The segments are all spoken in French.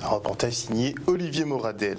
Un reportage signé Olivier Moradel.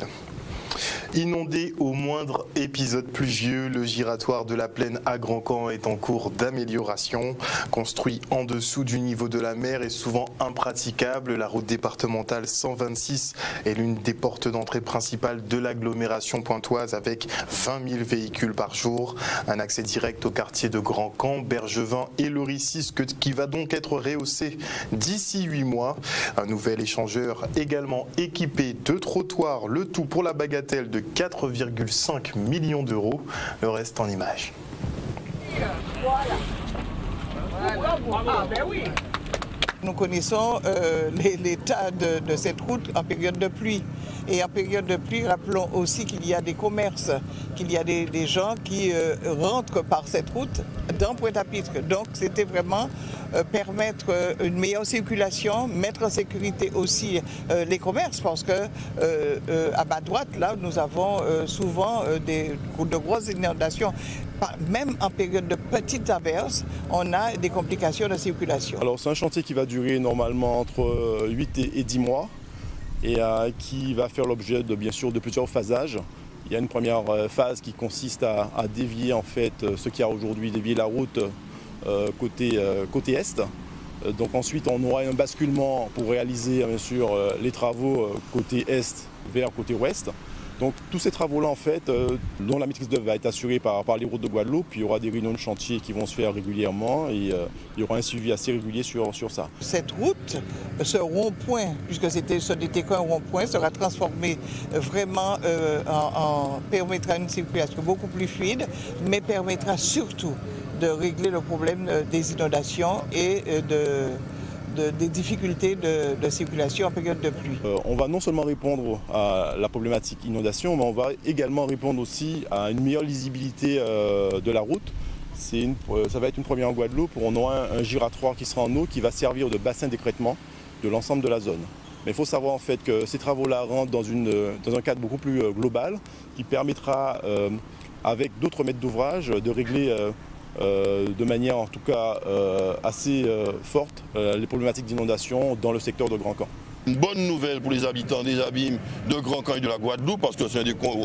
Inondé au moindre épisode pluvieux, le giratoire de la Plaine à Grand-Camp est en cours d'amélioration. Construit en dessous du niveau de la mer et souvent impraticable, la route départementale 126 est l'une des portes d'entrée principales de l'agglomération pointoise avec 20 000 véhicules par jour. Un accès direct au quartier de Grand-Camp, Bergevin et Loricisque qui va donc être rehaussé d'ici 8 mois. Un nouvel échangeur également équipé de trottoirs, le tout pour la bagatelle de 4,5 millions d'euros. Le reste en images. Nous connaissons l'état de cette route en période de pluie. Et en période de pluie, rappelons aussi qu'il y a des commerces, qu'il y a des gens qui rentrent par cette route dans Pointe-à-Pitre. Donc c'était vraiment permettre une meilleure circulation, mettre en sécurité aussi les commerces, parce que à ma droite, là, nous avons souvent de grosses inondations. Même en période de petites averses, on a des complications de circulation. Alors c'est un chantier qui va durer normalement entre 8 et 10 mois et qui va faire l'objet bien sûr de plusieurs phasages. Il y a une première phase qui consiste à dévier en fait ce qui a aujourd'hui dévié la route côté est. Donc ensuite on aura un basculement pour réaliser bien sûr les travaux côté est vers côté ouest. Donc tous ces travaux-là, en fait, dont la maîtrise d'œuvre va être assurée par les routes de Guadeloupe, puis il y aura des réunions de chantier qui vont se faire régulièrement et il y aura un suivi assez régulier sur ça. Cette route, ce rond-point, puisque ce n'était qu'un rond-point, sera transformé vraiment permettra une circulation beaucoup plus fluide, mais permettra surtout de régler le problème des inondations et des difficultés de circulation en période de pluie. On va non seulement répondre à la problématique inondation, mais on va également répondre aussi à une meilleure lisibilité de la route. Ça va être une première en Guadeloupe où on aura un giratoire qui sera en eau qui va servir de bassin d'écrêtement de l'ensemble de la zone. Mais il faut savoir en fait que ces travaux-là rentrent dans un cadre beaucoup plus global qui permettra, avec d'autres maîtres d'ouvrage, de régler de manière en tout cas assez forte les problématiques d'inondation dans le secteur de Grand-Camp. Une bonne nouvelle pour les habitants des abîmes de Grand-Camp et de la Guadeloupe parce que c'est un des points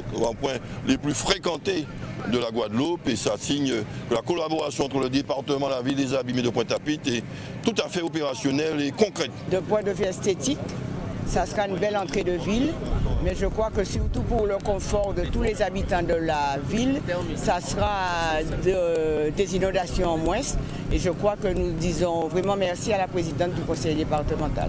les plus fréquentés de la Guadeloupe et ça signe que la collaboration entre le département, la ville des abîmes et de Pointe-à-Pitre est tout à fait opérationnelle et concrète. De point de vue esthétique, ça sera une belle entrée de ville, mais je crois que surtout pour le confort de tous les habitants de la ville, ça sera des inondations en moins. Et je crois que nous disons vraiment merci à la présidente du conseil départemental.